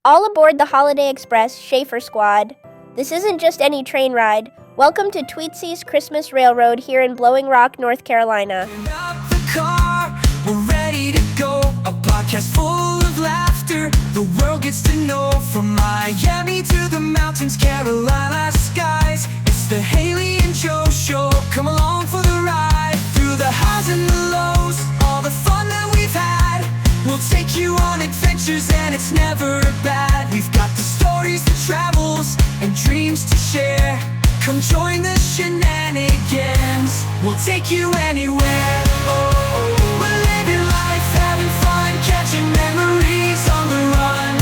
All aboard the Holiday Express Schaefer squad. This isn't just any train ride. Welcome to Tweetsie's Christmas Railroad here in Blowing Rock, North Carolina. Up the car, we're ready to go. A podcast full of laughter. The world gets to know, from Miami to the mountains, Carolina skies. It's the Haley and Joe Show. Come along for the ride. Through the highs and the lows, all the fun that we've had. We'll take you on adventures and it's never bad. We've got the stories, the travels, and dreams to share. Come join the Shenanigans. We'll take you anywhere. We're living life, having fun, catching memories on the run.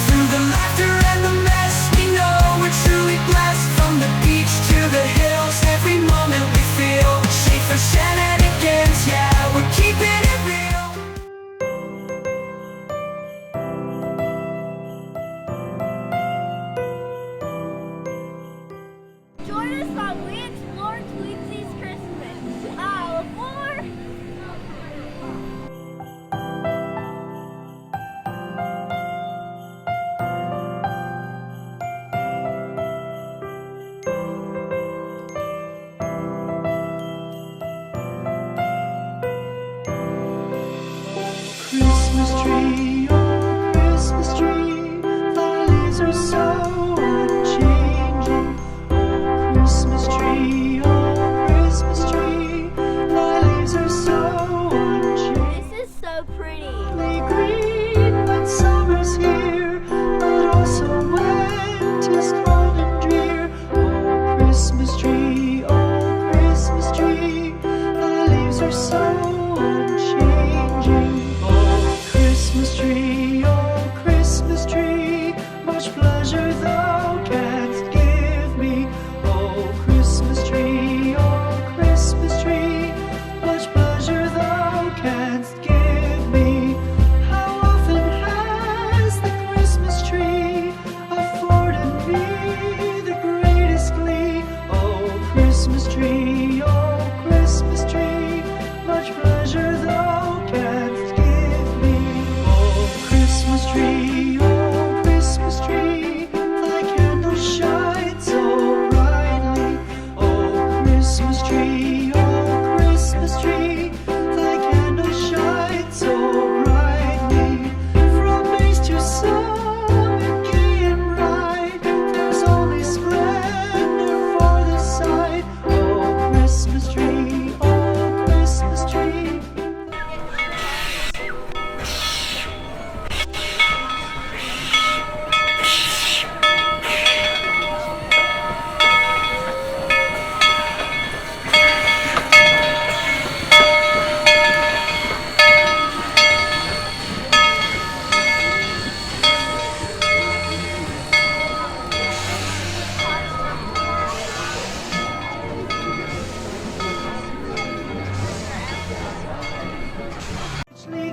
Through the laughter and the mess, we know we're truly blessed. From the beach to the hills, every moment we feel Schaefer Shenanigans, yeah, we're keeping it real. Join us on We Explore Tweetsie's Christmas. All aboard! Christmas tree, oh Christmas tree, thy leaves are so unchanging. Oh Christmas tree, thy leaves are so unchanging. This is so pretty. They green when summer's here, but also when 'tis cold and drear. Oh Christmas tree, thy leaves are so unchanging. Christmas tree, much pleasure thou canst give me. Oh Christmas tree, much pleasure thou canst give me. How often has the Christmas tree afforded me the greatest glee? Oh Christmas tree, much pleasure thou canst give me. Oh Christmas tree, thy candles shine so brightly. Oh Christmas tree, thy candles shine so brightly. From base to summit, gay and bright, there's only splendor for the sight. Oh Christmas tree.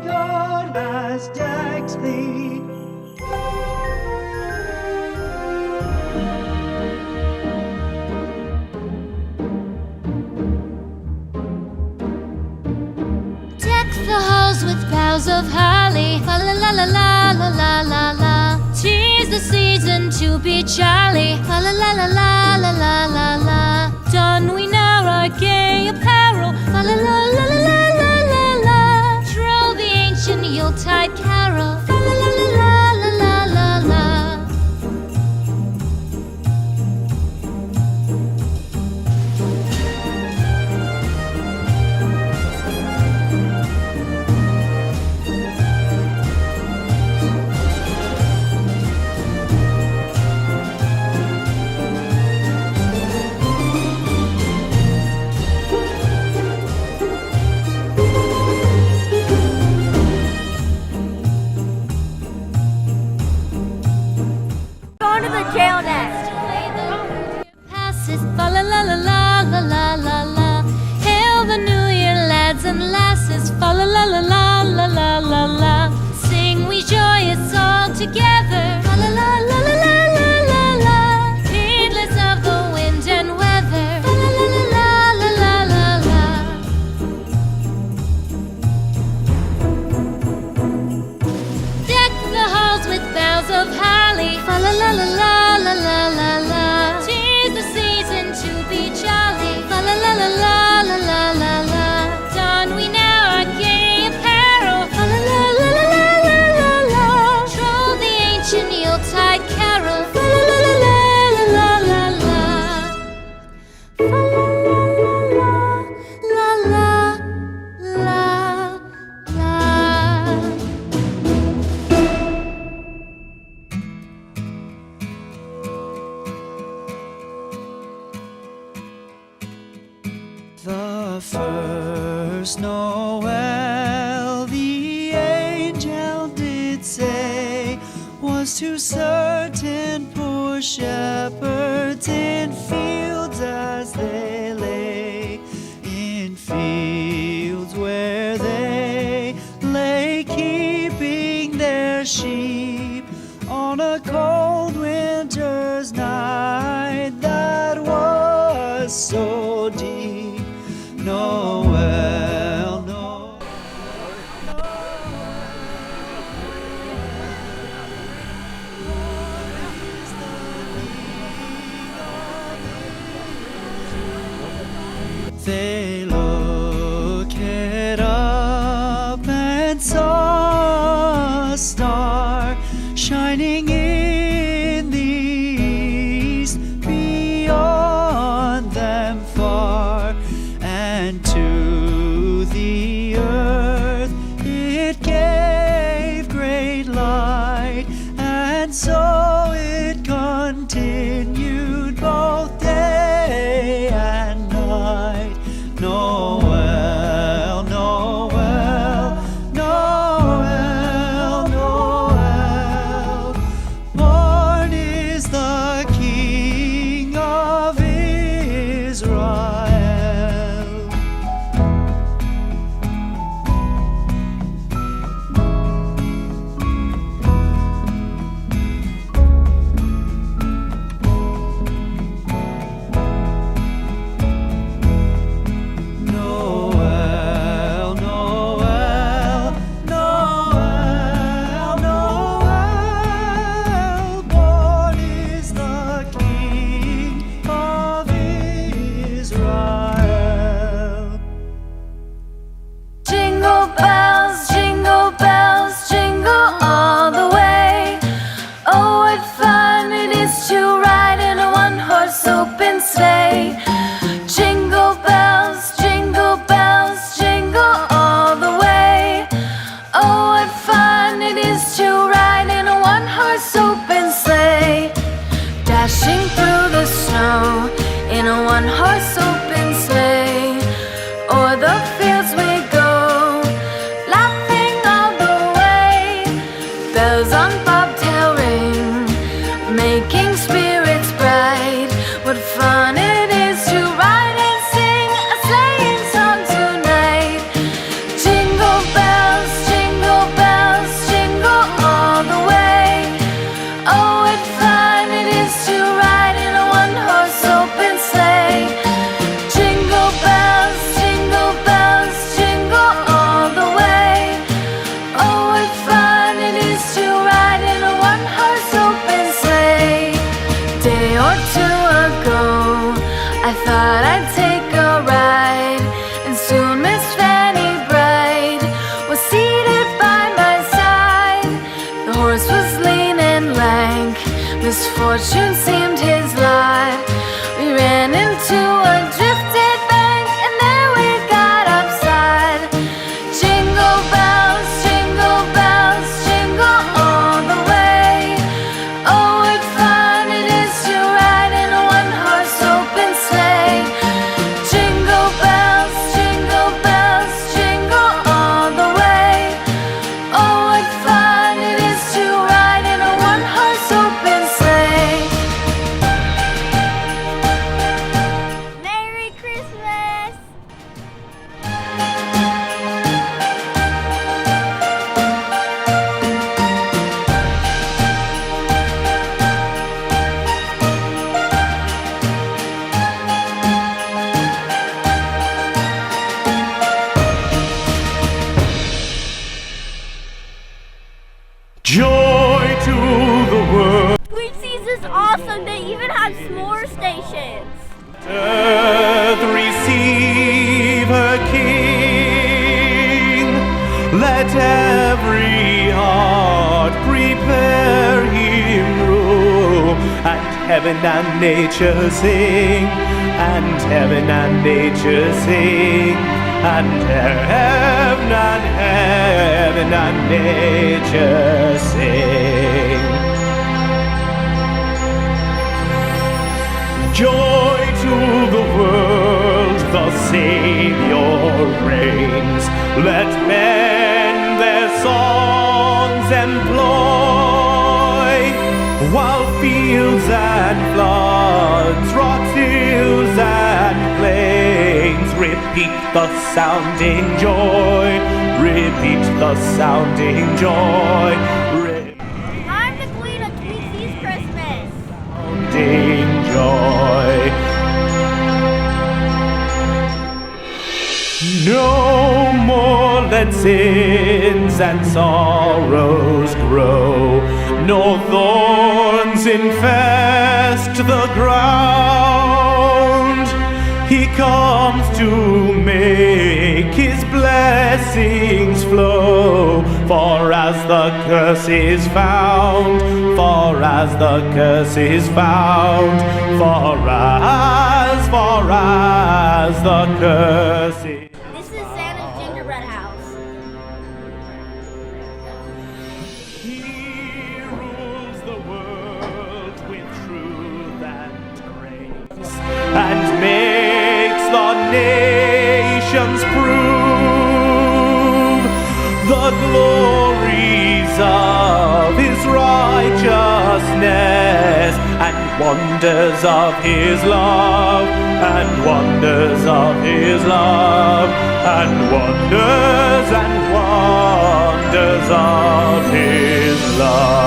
God has decked thee. Deck the halls with boughs of holly, fa la la la la la la la la. 'Tis the season to be jolly, fa la la la la la la la la. Don we now our gay apparel, fa la la la la la la la la. Troll the ancient Yuletide carol, fa la la la la la la la la. Going to the jail next. Passes, fa la la la la la la la la. Hail the New Year, lads and lasses, fa la la la la la la la la. Sing we joyous all together, fa la la la la la la la la. Heedless of the wind and weather, fa la la la la la la la. Deck the halls with boughs of first Noel, the angel did say, was to certain poor shepherds in fields as they lay, in fields where they lay keeping their sheep on a cold winter's night that was so deep. Noel, Noel. They looked up and saw a star shining in the east, beyond them far, and to the earth it gave great light, and so it continued both day and night. Noel, Noel, Noel, Noel. Born is the King of Israel. Noel, Noel, Noel, Noel. Born is the King of Israel. Jingle bells, jingle all the way. Oh, what fun it is to ride in a one-horse open sleigh. Jingle bells, jingle all the way. Oh, what fun it is to ride in a one-horse open sleigh. Dashing through the snow in a one-horse open sleigh. O'er the fields we go, laughing all the way. Bells on bobtail ring, making spirits bright. What fun it is to ride and sing a sleighing song tonight. Jingle bells, jingle all the way. Oh, what fun it is to ride in a one-horse open sleigh. Jingle bells, jingle all the way. Oh, what fun it is to ride in a one-horse open sleigh. Day or two ago, I thought I'd take a ride, and soon Miss Fanny Bright was seated by my side. The horse was lean and lank, misfortune seemed his lot. We ran into a drifted bank, and there we got upside. Jingle bells, jingle all the way. Oh, what fun it is to ride in a one-horse open sleigh. Jingle bells, jingle all the way. Oh, what fun it is to ride in a one-horse open sleigh. Merry Christmas! Joy to the world. Tweetsies is awesome. They even have s'more stations. Earth receive her King. Let every heart prepare him room. And heaven and nature sing. And heaven and nature sing. And heaven and nature sing. Joy to the world, the Savior rains. Let men their songs employ, while fields and floods, rocks, hills and plains repeat the sounding joy, repeat the sounding joy. Time to queen of Tweetsie Christmas. Sounding joy. No more let sins and sorrows grow, nor thorns infest the ground. He comes to make his blessings flow, for as the curse is found, for as the curse is found, for as the curse is. This is Santa's gingerbread house. He rules the world with truth and grace, and makes the nations prove the glories of his righteousness, and wonders of his love, and wonders of his love, and wonders of his love.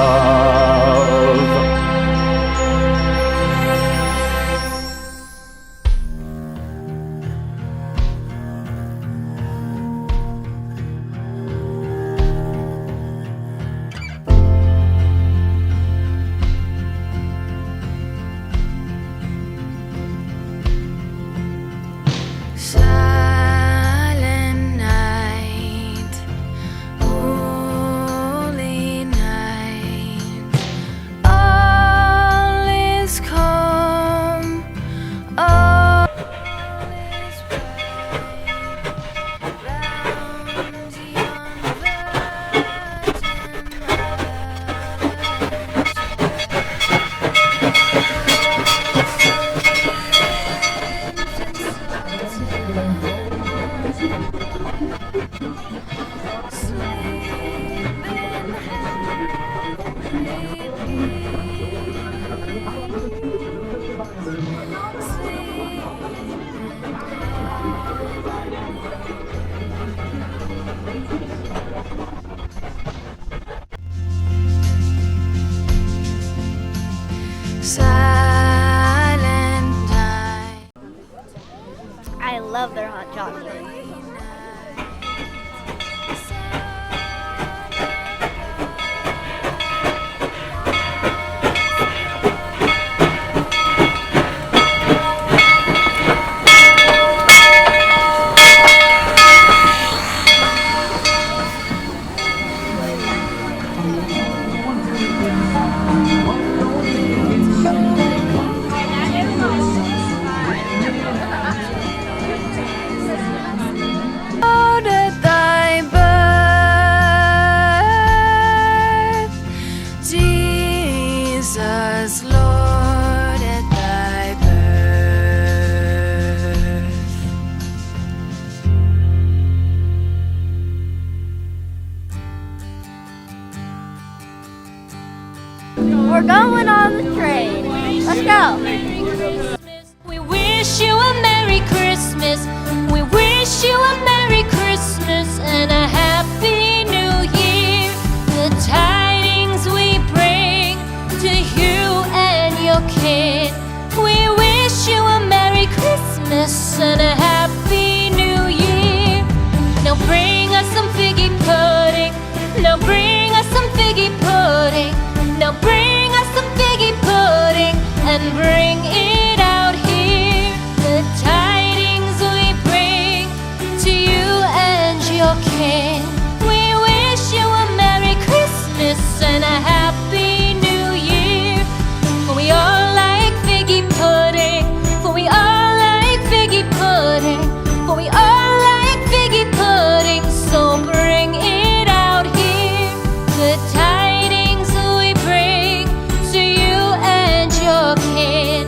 Silent night, holy night, all is calm, all is bright, round yon silent night. I love their hot chocolate. Lord, at thy birth, Jesus, Lord, at thy birth. We're going on the train. Let's go. We wish you a Merry Christmas. We wish you a Merry Christmas and a Happy New Year. The tidings we bring to you and your kid. We wish you a Merry Christmas and a Happy New Year. Now bring us some figgy pudding. Now bring us some figgy pudding. Now bring us some figgy pudding and bring it out here. The tidings we bring to you and your kin. We wish you a Merry Christmas and a Happy New Year. For we all like figgy pudding. For we all like figgy pudding. For we all like figgy pudding. So bring it out here. The tidings we bring to you and your kin.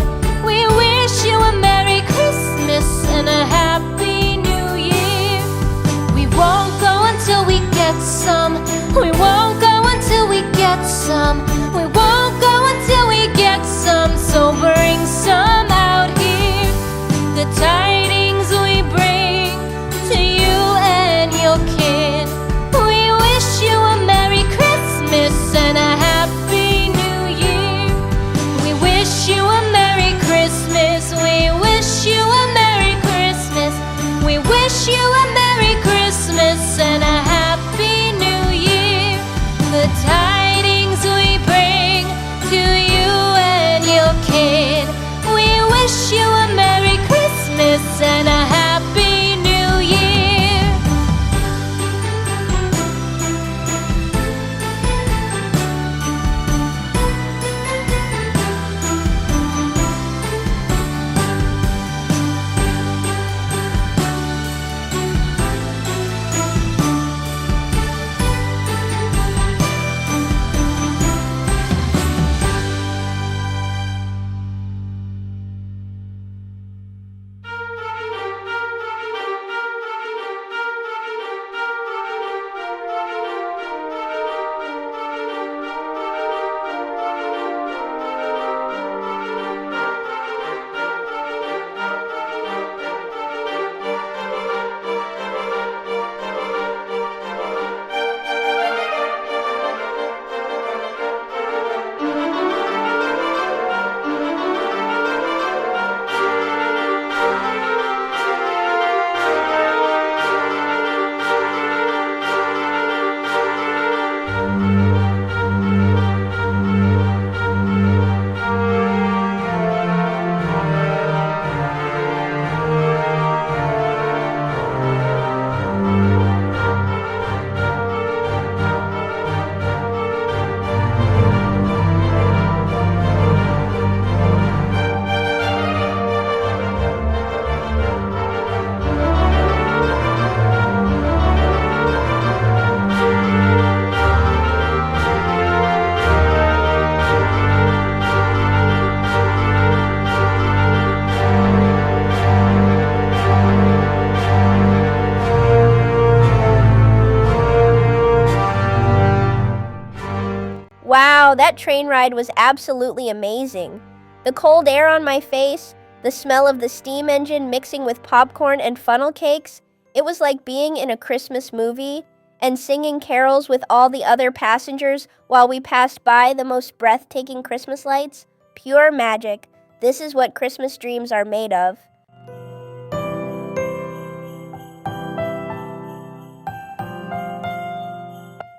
that train ride was absolutely amazing. The cold air on my face, the smell of the steam engine mixing with popcorn and funnel cakes, it was like being in a Christmas movie, and singing carols with all the other passengers while we passed by the most breathtaking Christmas lights. Pure magic. This is what Christmas dreams are made of.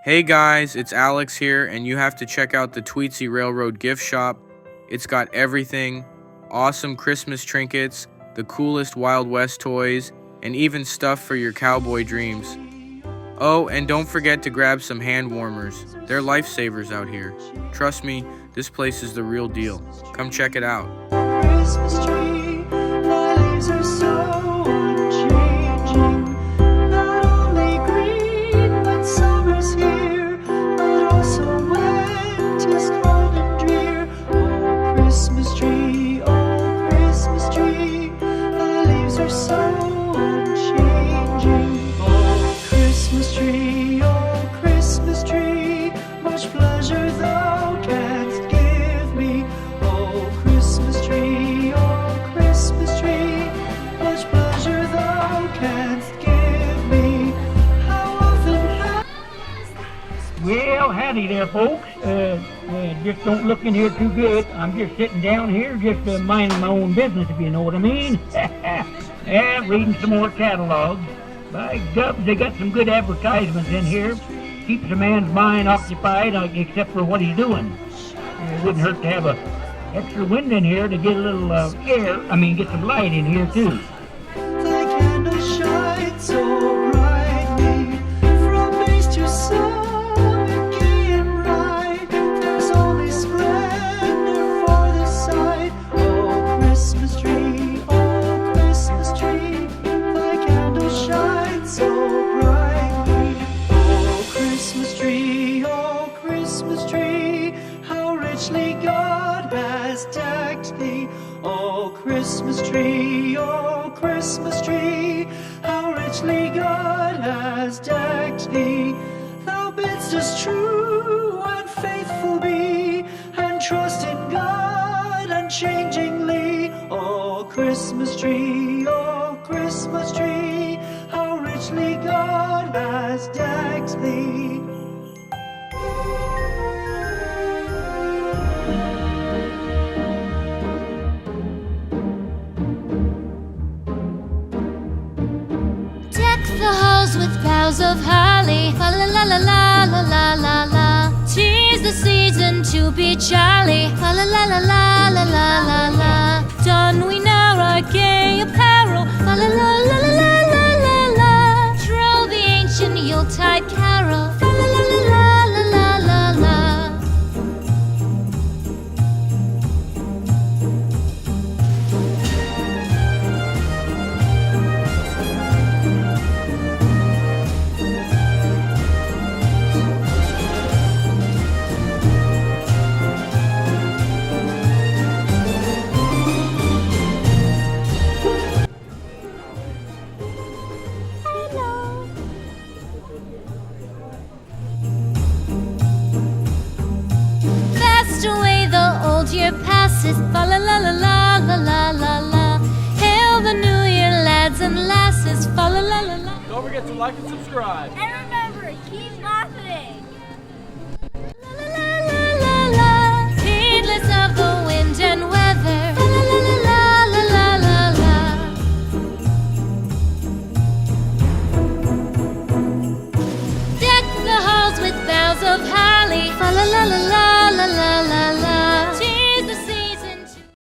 Hey guys, it's Alex here, and you have to check out the Tweetsie Railroad gift shop. It's got everything, awesome Christmas trinkets, the coolest Wild West toys, and even stuff for your cowboy dreams. Oh, and don't forget to grab some hand warmers. They're lifesavers out here. Trust me, this place is the real deal. Come check it out. Christmas tree, my leaves are so unchanging. Not only green when summer's here, but also winter's cold and drear. Oh, Christmas tree, my leaves are so unchanging. Oh, Christmas tree, much pleasure thou canst give me. Oh, Christmas tree, much pleasure thou canst give me. How often have... Well, howdy there, folks. Just don't look in here too good. I'm just sitting down here, just minding my own business, if you know what I mean. Yeah, reading some more catalogs. By gubs, they got some good advertisements in here. Keeps a man's mind occupied, except for what he's doing. It wouldn't hurt to have a extra window in here to get a little get some light in here too. Thy candles shine so brightly, from base to summit, gay and bright. There's only splendor for the sight. Oh, Christmas tree, thy candles shine so brightly. Oh, Christmas tree, how richly God has decked thee. Oh, Christmas tree, how richly God has decked thee. Thou bidst us true and faithful be, and trust in God unchangingly. Oh, Christmas tree, how richly God has decked thee. Deck the halls with boughs of holly. Fa la la la la la la la la. 'Tis the season to be jolly. Fa la la la la la la la la. Don we now our gay apparel. Fa la la la la la la la la. Troll the ancient Yuletide carol. Fa la la la la la la la la. Away the old year passes, fa la la la la la la la la. Hail the new year, lads and lasses, fa la la la la. Don't forget to like and subscribe. And remember, keep laughing.